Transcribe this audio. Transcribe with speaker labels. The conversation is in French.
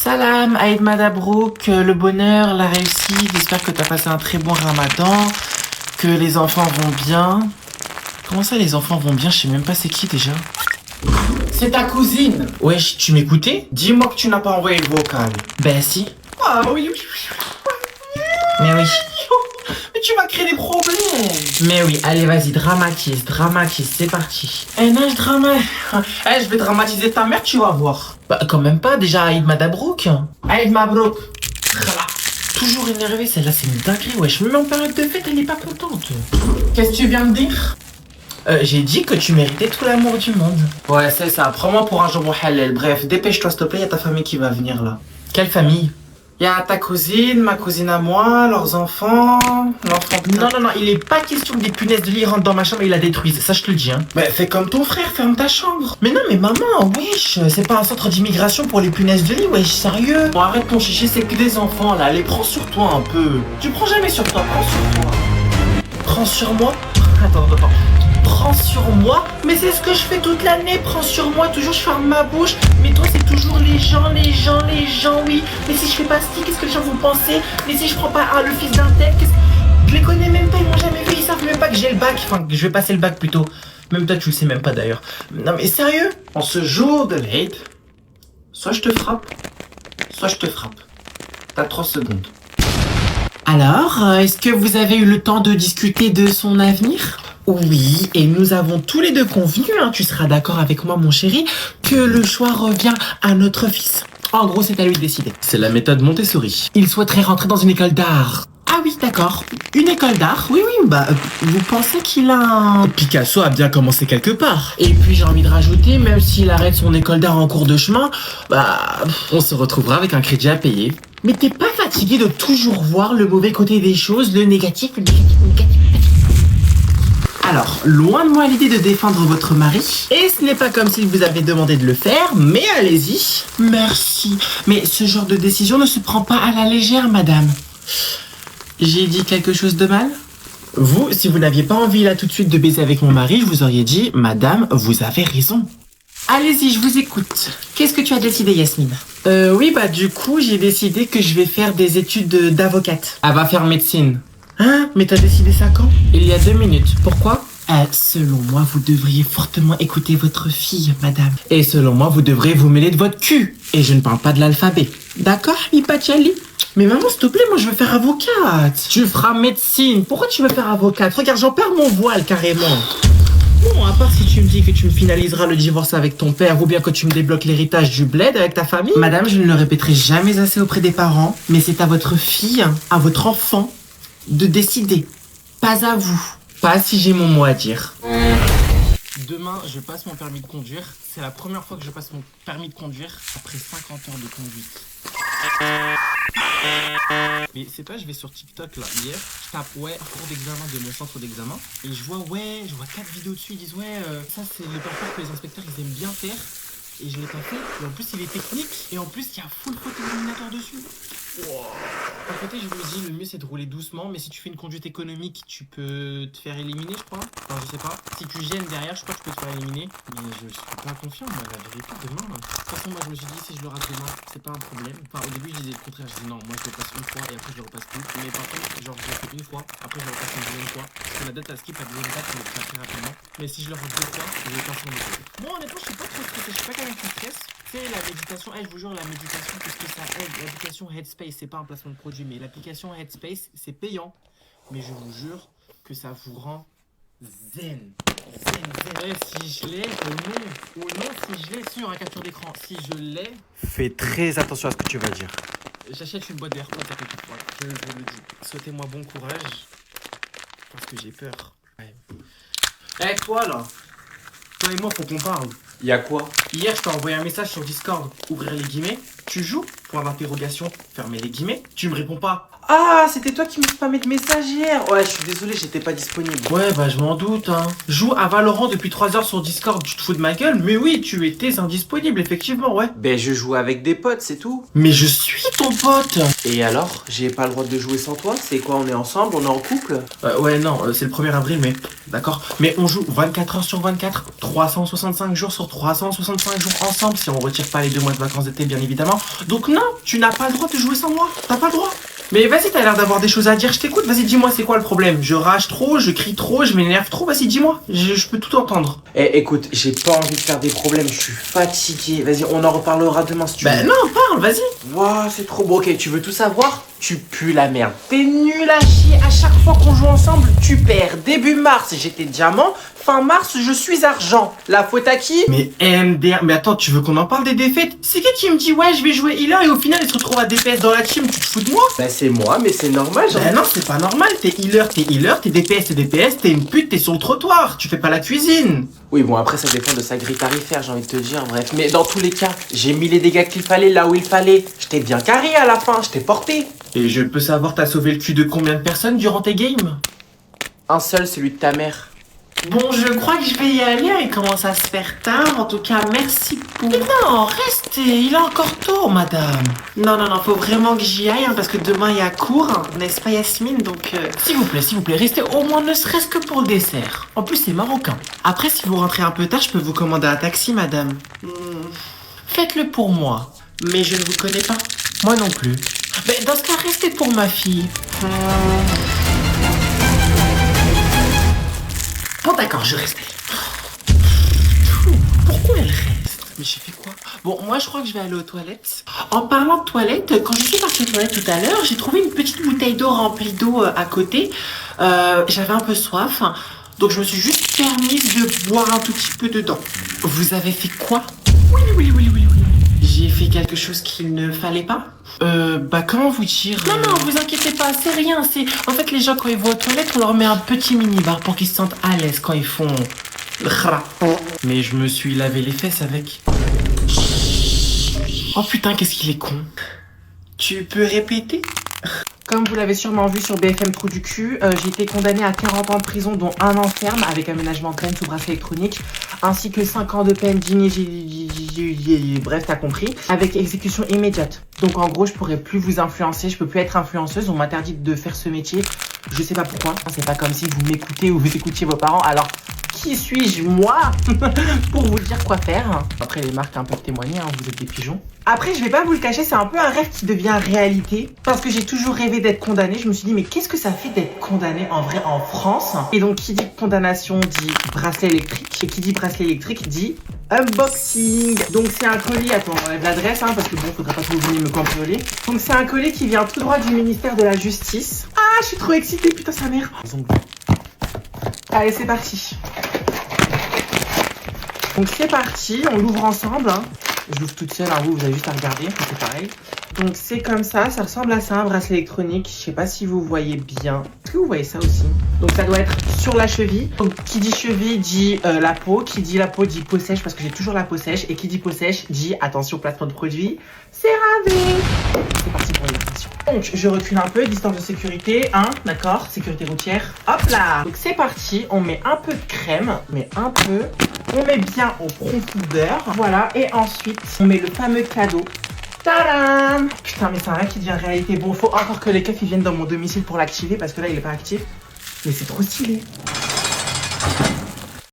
Speaker 1: Salam, Aïd Madabrouk, le bonheur, la réussite, j'espère que t'as passé un très bon ramadan, que les enfants vont bien. Comment ça les enfants vont bien? Je sais même pas c'est qui déjà. C'est ta cousine. Wesh, tu m'écoutais? Dis-moi que tu n'as pas envoyé le vocal. Ben si. Ah oui. Mais oui. Mais tu vas créer des problèmes. Mais oui, allez vas-y, dramatise, c'est parti. Eh non, je vais dramatiser ta mère, tu vas voir. Bah quand même pas, déjà Aïd Madabrouk. Aïd Mabrouk. Toujours énervée, celle-là c'est une dinguerie, wesh. Même en période de fête, elle est pas contente. Qu'est-ce que tu viens de dire? J'ai dit que tu méritais tout l'amour du monde. Ouais, c'est ça, prends-moi pour un jambon halal. Bref, dépêche-toi s'il te plaît, y'a ta famille qui va venir là. Quelle famille? Y'a ta cousine, ma cousine à moi, leurs enfants, l'enfant de ta... Non, il est pas question que des punaises de lit rentrent dans ma chambre et la détruisent, ça je te le dis hein. Bah fais comme ton frère, ferme ta chambre. Mais non mais maman, wesh, c'est pas un centre d'immigration pour les punaises de lit, wesh, sérieux. Bon arrête ton chichi, c'est que des enfants là, allez prends sur toi un peu. Tu prends jamais sur toi, prends sur toi. Prends sur moi? Attends. Prends sur moi? Mais c'est ce que je fais toute l'année, prends sur moi, toujours je ferme ma bouche. Mais toi c'est toujours les gens, oui. Mais si je fais pas ce qu'est-ce que les gens vont penser? Mais si je prends pas le fils d'un tel, je les connais même pas, ils m'ont jamais vu, ils savent même pas que j'ai le bac. Enfin, que je vais passer le bac plutôt. Même toi tu le sais même pas d'ailleurs. Non mais sérieux? En ce jour de l'Aïd, soit je te frappe, soit je te frappe. T'as 3 secondes. Alors, est-ce que vous avez eu le temps de discuter de son avenir? Oui, et nous avons tous les deux convenu, tu seras d'accord avec moi mon chéri, que le choix revient à notre fils. En gros, c'est à lui de décider. C'est la méthode Montessori. Il souhaiterait rentrer dans une école d'art. Ah oui, d'accord. Une école d'art? Oui, vous pensez qu'il a un... Picasso a bien commencé quelque part. Et puis j'ai envie de rajouter, même s'il arrête son école d'art en cours de chemin, on se retrouvera avec un crédit à payer. Mais t'es pas fatigué de toujours voir le mauvais côté des choses, le négatif? Alors, loin de moi l'idée de défendre votre mari, et ce n'est pas comme s'il vous avait demandé de le faire, mais allez-y. Merci. Mais ce genre de décision ne se prend pas à la légère, madame. J'ai dit quelque chose de mal? Vous, si vous n'aviez pas envie là tout de suite de baiser avec mon mari, je vous aurais dit, madame, vous avez raison. Allez-y, je vous écoute. Qu'est-ce que tu as décidé, Yasmine? Oui, du coup, j'ai décidé que je vais faire des études d'avocate. Elle va faire médecine. Hein? Mais t'as décidé ça quand? Il y a 2 minutes. Pourquoi? Selon moi, vous devriez fortement écouter votre fille, madame. Et selon moi, vous devrez vous mêler de votre cul. Et je ne parle pas de l'alphabet. D'accord, Mipachali? Mais maman, s'il te plaît, moi je veux faire avocate. Tu feras médecine. Pourquoi tu veux faire avocate? Regarde, j'en perds mon voile carrément. Bon, à part si tu me dis que tu me finaliseras le divorce avec ton père ou bien que tu me débloques l'héritage du bled avec ta famille. Madame, je ne le répéterai jamais assez auprès des parents, mais c'est à votre fille, à votre enfant, de décider. Pas à vous. Pas si j'ai mon mot à dire. Demain, je passe mon permis de conduire. C'est la première fois que je passe mon permis de conduire après 50 heures de conduite. Mais c'est pas, je vais sur TikTok là, hier, je tape cours d'examen de mon centre d'examen et je vois 4 vidéos dessus, ils disent ça c'est le parcours que les inspecteurs ils aiment bien faire et je l'ai pas fait, et en plus il est technique et en plus il y a full photo illuminateur dessus. Wow. D'un côté je me dis le mieux c'est de rouler doucement, mais si tu fais une conduite économique tu peux te faire éliminer je crois, enfin je sais pas, si tu gênes derrière je crois que tu peux te faire éliminer, mais je suis pas confiant moi la vérité demain. De toute façon moi je me suis dit si je le rate demain c'est pas un problème, enfin au début je disais le contraire, je dis non moi je le passe une fois et après je le repasse plus, mais par contre genre je le fais une fois, après je le repasse une deuxième fois, parce que la date à skip à deuxième date je le fais très rapidement, mais si je le rate 2 fois je vais passer en autre. Moi honnêtement je suis pas trop stressé, je suis pas quelqu'un qui stresse. C'est la méditation, je vous jure la méditation, tout ce que ça aide, l'application Headspace, c'est pas un placement de produit, mais l'application Headspace, c'est payant. Mais je vous jure que ça vous rend zen. Si je l'ai, au nom, si je l'ai, sur un capture d'écran, si je l'ai...
Speaker 2: Fais très attention à ce que tu vas dire.
Speaker 1: J'achète une boîte d'AirPods à quelque fois, je vous le dis. Souhaitez-moi bon courage, parce que j'ai peur. Toi là, toi et moi faut qu'on parle.
Speaker 2: Y'a quoi?
Speaker 1: Hier, je t'ai envoyé un message sur Discord. Ouvrir les guillemets. Tu joues? Point d'interrogation. Fermer les guillemets. Tu me réponds pas. Ah, c'était toi qui me spammais de messages hier.
Speaker 2: Ouais, je suis désolé, j'étais pas disponible.
Speaker 1: Ouais, je m'en doute, hein. Joue à Valorant depuis 3 heures sur Discord, tu te fous de ma gueule? Mais oui, tu étais indisponible, effectivement, ouais.
Speaker 2: Ben, je joue avec des potes, c'est tout.
Speaker 1: Mais je suis ton pote.
Speaker 2: Et alors? J'ai pas le droit de jouer sans toi? C'est quoi, on est ensemble? On est en couple?
Speaker 1: Ouais, non, c'est le 1er avril, mais... D'accord. Mais on joue 24 heures sur 24, 365 jours sur 365 jours ensemble, si on retire pas les 2 mois de vacances d'été, bien évidemment. hein. Donc non, tu n'as pas le droit de jouer sans moi. T'as pas le droit. Mais vas-y, t'as l'air d'avoir des choses à dire, je t'écoute. Vas-y, dis-moi, c'est quoi le problème? Je rage trop, je crie trop, je m'énerve trop. Vas-y, dis-moi. Je peux tout entendre.
Speaker 2: Eh, écoute, j'ai pas envie de faire des problèmes, je suis fatigué. Vas-y, on en reparlera demain si tu veux.
Speaker 1: Ben non, parle, vas-y.
Speaker 2: Waouh, c'est trop beau. Ok, tu veux tout savoir? Tu pues la merde. T'es nul à chier. À chaque fois qu'on joue ensemble, tu perds. Début mars, j'étais diamant. Fin mars, je suis argent. La faute à qui?
Speaker 1: Mais MDR, mais attends, tu veux qu'on en parle des défaites? C'est qui me dit ouais, je vais jouer healer et au final il se retrouve à DPS dans la team, tu te fous de moi?
Speaker 2: Bah c'est moi, mais c'est normal, genre.
Speaker 1: Ben non, c'est pas normal, t'es healer, t'es DPS, t'es une pute, t'es sur le trottoir, tu fais pas la cuisine.
Speaker 2: Oui, bon, après, ça dépend de sa grille tarifaire, j'ai envie de te dire, bref. Mais dans tous les cas, j'ai mis les dégâts qu'il fallait là où il fallait. Je t'ai bien carré à la fin, je t'ai porté.
Speaker 1: Et je peux savoir t'as sauvé le cul de combien de personnes durant tes games?
Speaker 2: Un seul, celui de ta mère.
Speaker 1: Bon, je crois que je vais y aller, il commence à se faire tard. En tout cas, merci pour... Mais non, restez, il est encore tôt, madame. Non, faut vraiment que j'y aille, hein, parce que demain il y a cours, hein, n'est-ce pas Yasmine? Donc, s'il vous plaît, restez au moins ne serait-ce que pour le dessert. En plus, c'est marocain. Après, si vous rentrez un peu tard, je peux vous commander un taxi, madame. Faites-le pour moi, mais je ne vous connais pas. Moi non plus. Mais dans ce cas, restez pour ma fille. Bon d'accord, je reste. Pourquoi elle reste? Mais j'ai fait quoi? Bon, moi je crois que je vais aller aux toilettes. En parlant de toilettes, quand je suis partie aux toilettes tout à l'heure, j'ai trouvé une petite bouteille d'eau remplie d'eau à côté. J'avais un peu soif, donc je me suis juste permise de boire un tout petit peu dedans. Vous avez fait quoi? Oui. J'ai fait quelque chose qu'il ne fallait pas? Comment vous dire? Non, vous inquiétez pas, c'est rien, c'est... En fait, les gens, quand ils vont aux toilettes, on leur met un petit mini-bar pour qu'ils se sentent à l'aise quand ils font... Mais je me suis lavé les fesses avec. Oh putain, qu'est-ce qu'il est con. Tu peux répéter? Comme vous l'avez sûrement vu sur BFM Trou du Cul, j'ai été condamnée à 40 ans de prison, dont 1 an ferme avec aménagement de peine sous bracelet électronique, ainsi que 5 ans de peine bref, t'as compris, avec exécution immédiate. Donc en gros, je pourrais plus vous influencer, je peux plus être influenceuse, on m'interdit de faire ce métier. Je sais pas pourquoi, c'est pas comme si vous m'écoutez ou vous écoutiez vos parents, alors qui suis-je, moi, pour vous dire quoi faire? Après, les marques un peu témoigner, hein, vous êtes des pigeons. Après, je vais pas vous le cacher, c'est un peu un rêve qui devient réalité. Parce que j'ai toujours rêvé d'être condamnée. Je me suis dit, mais qu'est-ce que ça fait d'être condamné en vrai en France? Et donc, qui dit condamnation dit bracelet électrique. Et qui dit bracelet électrique dit unboxing. Donc, c'est un colis, attends, on enlève l'adresse, hein, parce que bon, faudrait pas que vous veniez me cambrioler. Donc, c'est un colis qui vient tout droit du ministère de la Justice. Ah, je suis trop excitée, putain, sa mère. Allez, c'est parti. Donc c'est parti, on l'ouvre ensemble. Hein. Je l'ouvre toute seule, hein, vous avez juste à regarder, c'est pareil. Donc c'est comme ça ressemble à ça, un bracelet électronique. Je sais pas si vous voyez bien. Est-ce que vous voyez ça aussi? Donc ça doit être sur la cheville. Donc qui dit cheville dit la peau. Qui dit la peau dit peau sèche parce que j'ai toujours la peau sèche. Et qui dit peau sèche dit attention placement de produit. C'est ravé. C'est parti pour l'illustration. Donc je recule un peu, distance de sécurité, hein, d'accord, sécurité routière. Hop là. Donc c'est parti, on met un peu de crème, mais un peu. On met bien au profondeur, voilà, et ensuite on met le fameux cadeau. Tadam! Putain, mais c'est un rêve qui devient réalité. Bon, faut encore que les keufs ils viennent dans mon domicile pour l'activer parce que là il est pas actif. Mais c'est trop stylé.